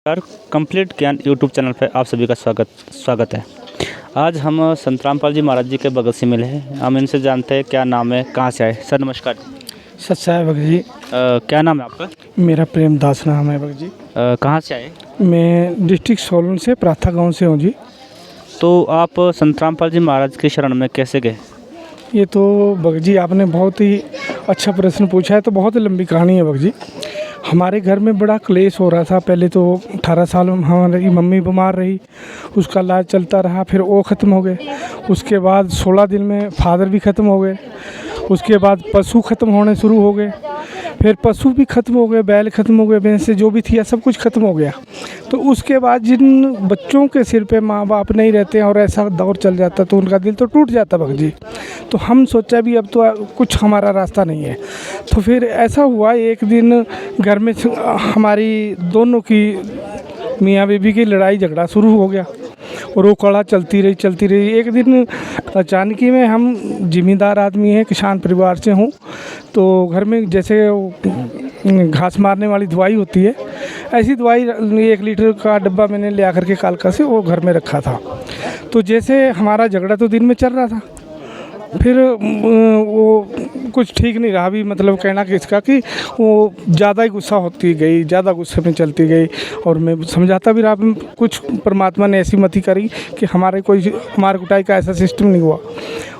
नमस्कार। कंप्लीट ज्ञान YouTube channel पर आप सभी का स्वागत स्वागत है। आज हम संत रामपाल जी महाराज जी के बगल से मिले हैं। हम इनसे जानते हैं क्या नाम है, कहाँ से आए। सर नमस्कार। सच्चा है भगत जी। क्या नाम है आपका? मेरा प्रेम दास नाम है भगत जी। कहाँ से आए? मैं डिस्ट्रिक्ट सोलन से प्राथा गांव से हूँ जी। तो आप संत रामपाल जी महाराज की शरण में कैसे गए? ये तो भगत जी आपने बहुत ही अच्छा प्रश्न पूछा है। तो बहुत लंबी कहानी है भगत जी। हमारे घर में बड़ा क्लेश हो रहा था। पहले तो 18 साल हमारी मम्मी बीमार रही, उसका इलाज चलता रहा, फिर वो ख़त्म हो गए। उसके बाद 16 दिन में फादर भी ख़त्म हो गए। उसके बाद पशु ख़त्म होने शुरू हो गए, फिर पशु भी ख़त्म हो गए, बैल ख़त्म हो गए, भैंसे जो भी थी सब कुछ ख़त्म हो गया। तो उसके बाद जिन बच्चों के सिर पे माँ बाप नहीं रहते हैं और ऐसा दौर चल जाता तो उनका दिल तो टूट जाता भगत जी। तो हम सोचा भी अब तो कुछ हमारा रास्ता नहीं है। तो फिर ऐसा हुआ, एक दिन घर में हमारी दोनों की मियाँ बीबी की लड़ाई झगड़ा शुरू हो गया और वो कड़ा चलती रही। एक दिन अचानक ही में, हम ज़िम्मेदार आदमी हैं, किसान परिवार से हूँ, तो घर में जैसे घास मारने वाली दवाई होती है, ऐसी दवाई 1 लीटर का डब्बा मैंने ले आकर के कालका से वो घर में रखा था। तो जैसे हमारा झगड़ा तो दिन में चल रहा था, फिर वो कुछ ठीक नहीं रहा भी, मतलब कहना कि इसका कि वो ज़्यादा ही गुस्सा होती गई, ज़्यादा गुस्से में चलती गई। और मैं समझाता भी रहा, कुछ परमात्मा ने ऐसी मति करी कि हमारे कोई मार कुटाई का ऐसा सिस्टम नहीं हुआ।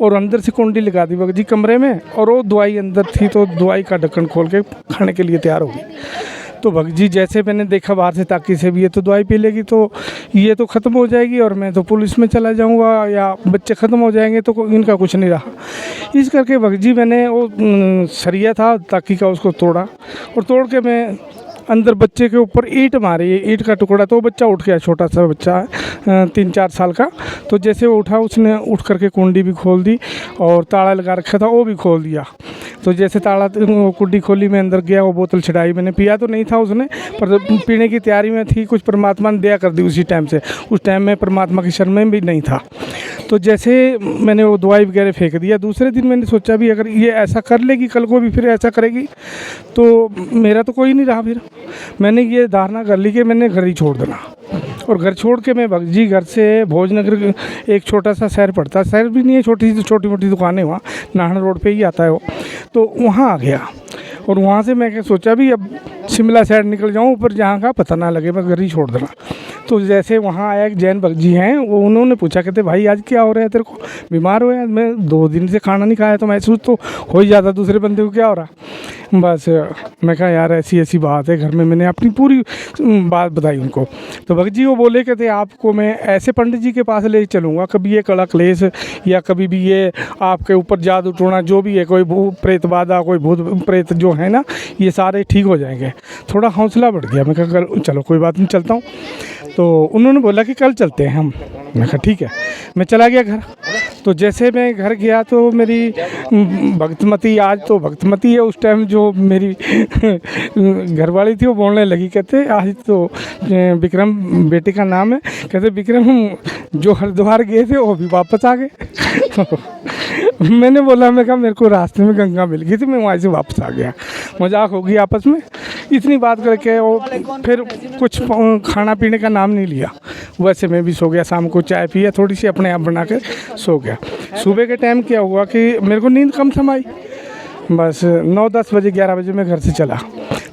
और अंदर से कुंडी लगा दी भगत जी कमरे में, और वो दवाई अंदर थी तो दवाई का ढक्कन खोल के खाने के लिए तैयार हो गई। तो भगत जी जैसे मैंने देखा बाहर से ताकि से भी ये तो दवाई पी लेगी तो ये तो ख़त्म हो जाएगी और मैं तो पुलिस में चला जाऊंगा या बच्चे ख़त्म हो जाएंगे, तो इनका कुछ नहीं रहा। इस करके भगत जी मैंने वो सरिया था ताकि का, उसको तोड़ा और तोड़ के मैं अंदर बच्चे के ऊपर ईंट मारी, ईंट का टुकड़ा। तो बच्चा उठ गया, छोटा सा बच्चा है 3-4 साल का। तो जैसे वो उठा, उसने उठ करके कुंडी भी खोल दी और ताला लगा रखा था वो भी खोल दिया। तो जैसे ताला कुंडी खोली, मैं अंदर गया, वो बोतल छिड़ाई। मैंने पिया तो नहीं था उसने, पर पीने की तैयारी में थी। कुछ परमात्मा ने दया कर दी उसी टाइम से। उस टाइम में परमात्मा की शरण में भी नहीं था। तो जैसे मैंने वो दवाई वगैरह फेंक दिया। दूसरे दिन मैंने सोचा भी अगर ये ऐसा कर लेगी, कल को भी फिर ऐसा करेगी तो मेरा तो कोई नहीं रहा। फिर मैंने ये धारणा कर ली कि मैंने घर ही छोड़ देना। और घर छोड़ के मैं भगत जी घर से भोजनगर, एक छोटा सा शहर पड़ता, शहर भी नहीं है, छोटी मोटी दुकानें, वहाँ नाहन रोड पे ही आता है वो। तो वहाँ आ गया और वहाँ से मैं सोचा भी अब शिमला साइड निकल जाऊँ, ऊपर जहाँ का पता ना लगे, मैं घर ही छोड़ देना। तो जैसे वहाँ आया, एक जैन भगत जी हैं, वो उन्होंने पूछा, कहते भाई आज क्या हो रहा है तेरे को, बीमार हो? मैं 2 दिन से खाना नहीं खाया, तो महसूस तो हो ही जाता दूसरे बंदे को क्या हो रहा। बस मैं कहा यार ऐसी बात है घर में। मैंने अपनी पूरी बात बताई उनको। तो भगत जी वो बोले, कहते आपको मैं ऐसे पंडित जी के पास ले चलूँगा, कभी ये कड़ा क्लेश या कभी भी ये आपके ऊपर जादू टोना जो भी है, कोई भूत प्रेत बाधा, कोई भूत प्रेत जो है ना, ये सारे ठीक हो जाएंगे। थोड़ा हौसला बढ़ गया। मैं कहा चलो कोई बात नहीं, चलता हूँ। तो उन्होंने बोला कि कल चलते हैं हम। मैं कहा ठीक है। मैं चला गया घर। तो जैसे मैं घर गया तो मेरी भक्तमती, आज तो भक्तमती है, उस टाइम जो मेरी घरवाली थी वो बोलने लगी, कहते आज तो विक्रम बेटे का नाम है, कहते विक्रम जो हरिद्वार गए थे वो भी वापस आ गए। मैंने बोला, मैं कहा मेरे को रास्ते में गंगा मिल गई थी, मैं वहाँ से वापस आ गया। मजाक होगी आपस में। इतनी बात करके वो फिर कुछ खाना पीने का नाम नहीं लिया। वैसे मैं भी सो गया। शाम को चाय पिया थोड़ी सी, अपने आप बना कर सो गया। सुबह के टाइम क्या हुआ कि मेरे को नींद कम समाई। बस 9-10 बजे 11 बजे मैं घर से चला।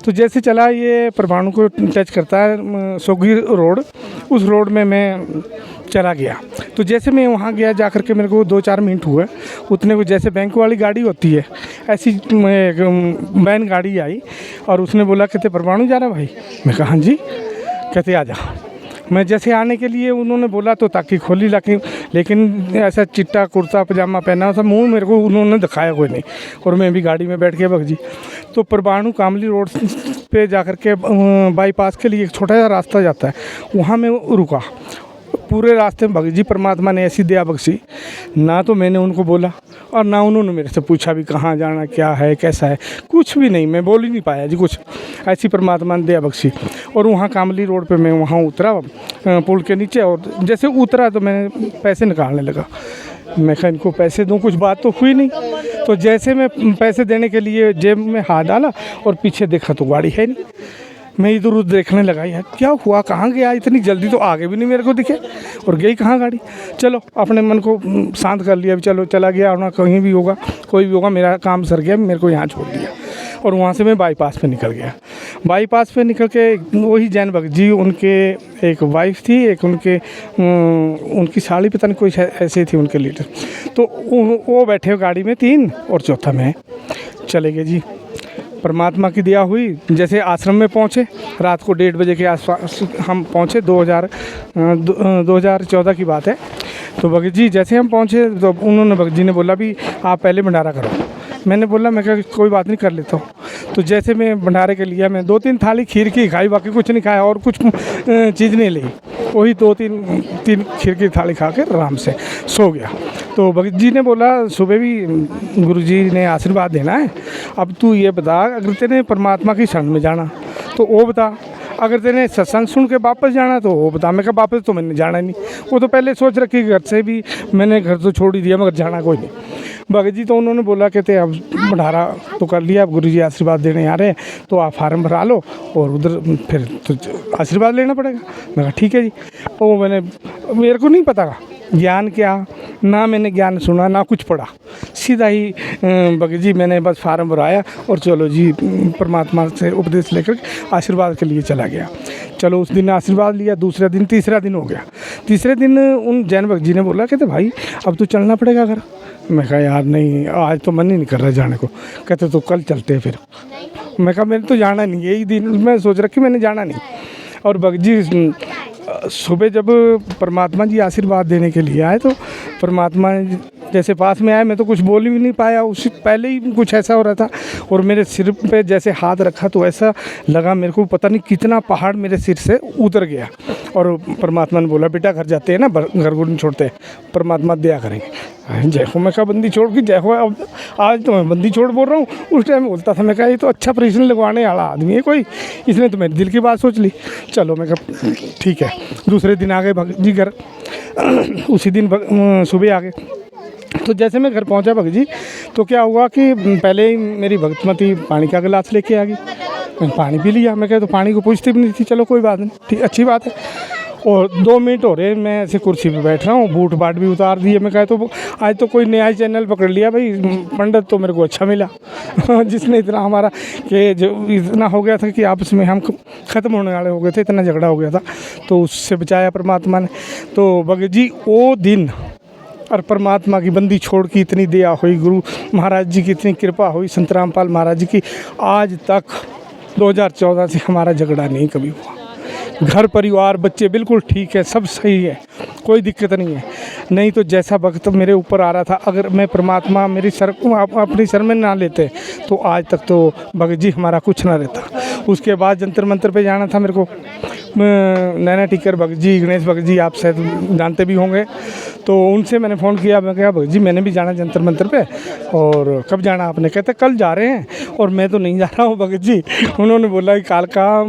तो जैसे चला, ये परमाणु को टच करता है सोगी रोड, उस रोड में मैं चला गया। तो जैसे मैं वहाँ गया, जा कर के मेरे को 2-4 मिनट हुए, उतने को जैसे बैंक वाली गाड़ी होती है ऐसी वैन गाड़ी आई और उसने बोला, कहते परमाणु जा रहा भाई? मैं कहा हाँ जी। कहते आ जा। मैं जैसे आने के लिए उन्होंने बोला तो ताकि खोली, लेकिन ऐसा चिट्टा कुर्ता पजामा पहना था, मुंह मेरे को उन्होंने दिखाया कोई नहीं। और मैं भी गाड़ी में बैठ के भग जी। तो परमाणु कामली रोड पे जा कर के बाईपास के लिए एक छोटा सा रास्ता जाता है, वहाँ मैं रुका। पूरे रास्ते में भगत जी परमात्मा ने ऐसी दया बख्शी, ना तो मैंने उनको बोला और ना उन्होंने मेरे से पूछा भी कहाँ जाना, क्या है, कैसा है, कुछ भी नहीं। मैं बोल ही नहीं पाया जी कुछ। ऐसी परमात्मा ने दया बख्शी। और वहाँ कामली रोड पे मैं वहाँ उतरा पुल के नीचे, और जैसे उतरा तो मैं पैसे निकालने लगा। मैं कहा इनको पैसे दूँ, कुछ बात तो हुई नहीं। तो जैसे मैं पैसे देने के लिए जेब में हाथ डाला और पीछे देखा तो गाड़ी है नहीं। मैं इधर उधर देखने लगा, यार क्या हुआ, कहाँ गया, इतनी जल्दी तो आगे भी नहीं मेरे को दिखे और गई कहाँ गाड़ी। चलो अपने मन को शांत कर लिया, चलो चला गया, ना कहीं भी होगा, कोई भी होगा, मेरा काम सर गया, मेरे को यहाँ छोड़ दिया। और वहाँ से मैं बाईपास पे निकल गया। बाईपास पे निकल के वही जैन भगत जी, उनके एक वाइफ थी, एक उनकी साड़ी पता नहीं कोई ऐसे थी उनके लीडर, तो वो बैठे गाड़ी में 3 और चौथा में चले गए जी। परमात्मा की दया हुई, जैसे आश्रम में पहुँचे रात को 1:30 बजे के आसपास हम पहुँचे, 2014 की बात है। तो भगत जी जैसे हम पहुँचे तो उन्होंने, भगत जी ने बोला भी आप पहले भंडारा करो। मैंने बोला, मैं कहा कोई बात नहीं, कर लेता हूँ। तो जैसे मैं भंडारे के लिया, मैं 2-3 थाली खीर की खाई, बाकी कुछ नहीं खाया और कुछ चीज़ नहीं ली, वही 2-3 खीर की थाली खा के आराम से सो गया। तो भगत जी ने बोला, सुबह भी गुरु जी ने आशीर्वाद देना है, अब तू ये बता, अगर तेने परमात्मा की शरण में जाना तो वो बता, अगर तेने सत्संग सुन के वापस जाना तो वो बता। मैं कहा वापस तो मैंने जाना ही नहीं, वो तो पहले सोच रखी, घर से भी मैंने घर तो छोड़ ही दिया, मगर जाना कोई नहीं। भगत जी तो उन्होंने बोला, कहते अब भंडारा तो कर लिया, अब गुरु जी आशीर्वाद देने आ रहे हैं, तो आप फार्म भरा लो और उधर फिर तो आशीर्वाद लेना पड़ेगा। मैं कहा ठीक है जी। वो मेरे को नहीं पता ज्ञान क्या, ना मैंने ज्ञान सुना ना कुछ पढ़ा, सीधा ही भगत जी मैंने बस फार्म भराया और चलो जी परमात्मा से उपदेश लेकर आशीर्वाद के लिए चला गया। चलो उस दिन आशीर्वाद लिया, दूसरा दिन, तीसरा दिन हो गया। तीसरे दिन उन जैन भगत जी ने बोला, कहते भाई अब तो चलना पड़ेगा घर। मैं कहा यार नहीं, आज तो मन ही नहीं कर रहा जाने को। कहते तो कल चलते हैं फिर। मैं कहा मैंने तो जाना नहीं, यही दिन मैं सोच रखी, मैंने जाना नहीं। और भगत जी सुबह जब परमात्मा जी आशीर्वाद देने के लिए आए तो परमात्मा जैसे पास में आए, मैं तो कुछ बोल भी नहीं पाया, उससे पहले ही कुछ ऐसा हो रहा था। और मेरे सिर पे जैसे हाथ रखा तो ऐसा लगा मेरे को, पता नहीं कितना पहाड़ मेरे सिर से उतर गया। और परमात्मा ने बोला, बेटा घर जाते हैं ना, घर को नहीं छोड़ते, परमात्मा दया करेंगे। जय हो। मैं कहा बंदी छोड़ की जय हो, अब आज तो मैं बंदी छोड़ बोल रहा हूँ, उस टाइम बोलता था। मैं कहा ये तो अच्छा प्रश्न लगवाने वाला आदमी है कोई, इसने तो मेरे दिल की बात सोच ली। चलो मैं कहा ठीक है। दूसरे दिन आ गए भगत जी घर, उसी दिन सुबह आ गए। तो जैसे मैं घर पहुंचा भगत जी, तो क्या हुआ कि पहले ही मेरी भगतमती पानी का गिलास लेके आ गई, मैंने पानी पी लिया। मैं कहा तो पानी को पूछती भी नहीं थी, चलो कोई बात नहीं, ठीक अच्छी बात है। और 2 मिनट हो रहे मैं ऐसे कुर्सी पे बैठ रहा हूँ, बूट बाट भी उतार दिए। मैं कहा तो आज तो कोई नया चैनल पकड़ लिया भाई, पंडित तो मेरे को अच्छा मिला जिसने इतना हमारा कि जो इतना हो गया था कि आपस में हम ख़त्म होने वाले हो गए थे, इतना झगड़ा हो गया था, तो उससे बचाया परमात्मा ने। तो भगत जी वो दिन और परमात्मा की बंदी छोड़ की इतनी दया हुई, गुरु महाराज जी की इतनी कृपा हुई, संत रामपाल महाराज जी की, आज तक 2014 से हमारा झगड़ा नहीं कभी हुआ। घर परिवार बच्चे बिल्कुल ठीक है, सब सही है, कोई दिक्कत नहीं है। नहीं तो जैसा वक्त मेरे ऊपर आ रहा था, अगर मैं परमात्मा मेरी सर अपनी सर में ना लेते तो आज तक तो भगत जी हमारा कुछ ना रहता। उसके बाद जंतर मंतर पे जाना था मेरे को, नैना टिकर भगत जी, गणेश भगत जी आप शायद जानते भी होंगे, तो उनसे मैंने फ़ोन किया। मैं कहा भगत जी मैंने भी जाना जंतर मंतर पे, और कब जाना आपने? कहते कल जा रहे हैं, और मैं तो नहीं जा रहा हूँ भगत जी। उन्होंने बोला कि कालका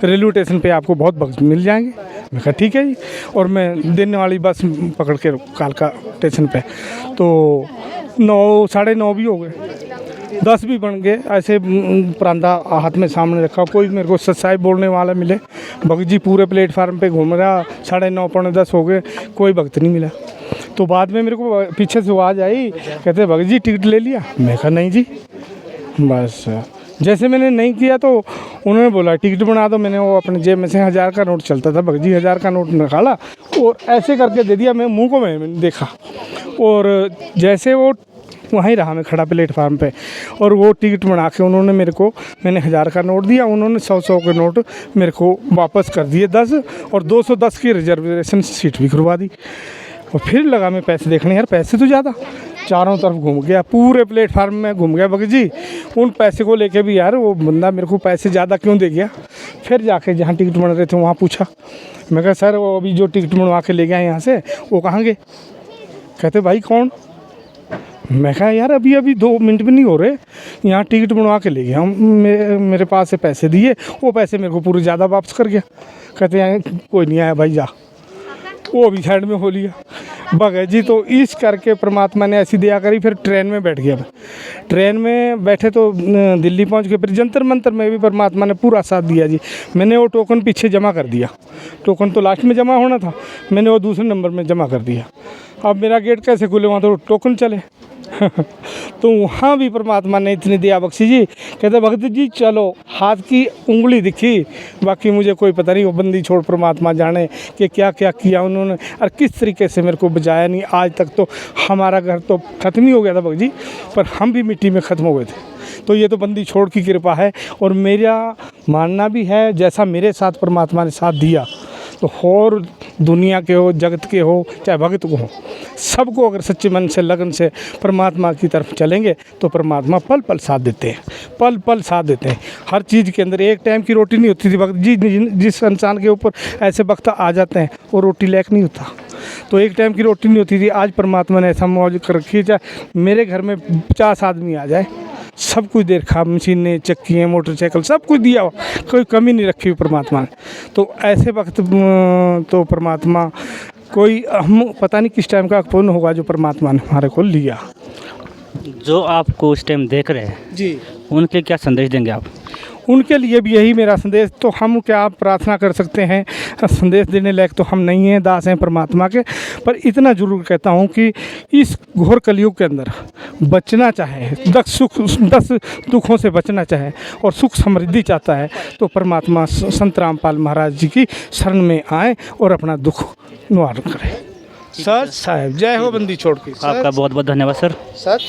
रेलवे स्टेशन पे आपको बहुत भगत मिल जाएंगे। मैं कहा ठीक है जी। और मैं दिन वाली बस पकड़ के कालका स्टेशन पे, तो 9 साढ़े 9 भी हो गए, 10 भी बन गए। ऐसे परांदा हाथ में सामने रखा, कोई मेरे को सच्चाई बोलने वाला मिले। भगत जी पूरे प्लेटफार्म पे घूम रहा, 9:30 पौने 10 हो गए, कोई भगत नहीं मिला। तो बाद में मेरे को पीछे से आवाज़ आई, कहते भगत जी टिकट ले लिया? मैं कहा नहीं जी। बस जैसे मैंने नहीं किया तो उन्होंने बोला टिकट बना दो। मैंने वो अपने जेब में से 1000 का नोट चलता था, भगत जी 1000 का नोट निकाला और ऐसे करके दे दिया। मैं मुँह को मैंने देखा, और जैसे वो वहीं रहा मैं खड़ा प्लेटफार्म पे, और वो टिकट बना के उन्होंने मेरे को, मैंने 1000 का नोट दिया, उन्होंने 100 के नोट मेरे को वापस कर दिए 10, और 210 की रिजर्वेशन सीट भी करवा दी। और फिर लगा मैं पैसे देखने, यार पैसे तो ज़्यादा, चारों तरफ घूम गया, पूरे प्लेटफार्म में घूम गया भगत जी। उन पैसे को लेके भी यार वो बंदा मेरे को पैसे ज़्यादा क्यों दे गया। फिर जाके जहाँ टिकट बन रहे थे वहाँ पूछा, मैं कहा सर वो अभी जो टिकट बनवा के ले गया यहाँ से वो कहाँ गए? कहते भाई कौन? मैं कहा यार अभी 2 मिनट भी नहीं हो रहे, यहाँ टिकट बनवा के ले गया, मेरे पास से पैसे दिए, वो पैसे मेरे को पूरे ज़्यादा वापस कर गया। कहते हैं कोई नहीं आया भाई, जा। वो भी साइड में हो लिया। भगत जी तो इस करके परमात्मा ने ऐसी दया करी, फिर ट्रेन में बैठ गया। ट्रेन में बैठे तो दिल्ली पहुंच गए, फिर जंतर मंतर में भी परमात्मा ने पूरा साथ दिया जी। मैंने वो टोकन पीछे जमा कर दिया, टोकन तो लास्ट में जमा होना था, मैंने वो दूसरे नंबर में जमा कर दिया। अब मेरा गेट कैसे खुले, वहाँ तो टोकन चले तो वहाँ भी परमात्मा ने इतनी दया बख्शी जी। कहते भगत जी चलो, हाथ की उंगली दिखी, बाकी मुझे कोई पता नहीं। वो बंदी छोड़ परमात्मा जाने कि क्या क्या किया उन्होंने और किस तरीके से मेरे को बचाया। नहीं आज तक तो हमारा घर तो ख़त्म ही हो गया था भगत जी, पर हम भी मिट्टी में ख़त्म हो गए थे। तो ये तो बंदी छोड़ की कृपा है। और मेरा मानना भी है, जैसा मेरे साथ परमात्मा ने साथ दिया तो और दुनिया के हो, जगत के हो, चाहे भगत को हो, सबको अगर सच्चे मन से लगन से परमात्मा की तरफ चलेंगे तो परमात्मा पल पल साथ देते हैं, पल पल साथ देते हैं। हर चीज़ के अंदर एक टाइम की रोटी नहीं होती थी भगत जी। जिस इंसान के ऊपर ऐसे वक्त आ जाते हैं वो रोटी लायक नहीं होता, तो एक टाइम की रोटी नहीं होती थी। आज परमात्मा ने ऐसा मौज कर रखी है, चाहे मेरे घर में 50 आदमी आ जाए, सब कुछ दे रखा, मशीनें, चक्कियाँ, मोटरसाइकिल, सब कुछ दिया, कोई कमी नहीं रखी हुई परमात्मा ने। तो ऐसे वक्त तो परमात्मा कोई हम पता नहीं किस टाइम का कौन होगा जो परमात्मा ने हमारे को लिया। जो आपको उस टाइम देख रहे हैं जी, उनके क्या संदेश देंगे आप? उनके लिए भी यही मेरा संदेश। तो हम क्या प्रार्थना कर सकते हैं, संदेश देने लायक तो हम नहीं हैं, दास हैं परमात्मा के। पर इतना ज़रूर कहता हूँ कि इस घोर कलयुग के अंदर बचना चाहे, 10 दुखों से बचना चाहे और सुख समृद्धि चाहता है तो परमात्मा संत रामपाल महाराज जी की शरण में आए और अपना दुख निवारण करें। सच साहब, जय हो बंदी छोड़ के। आपका बहुत बहुत धन्यवाद सर। सच।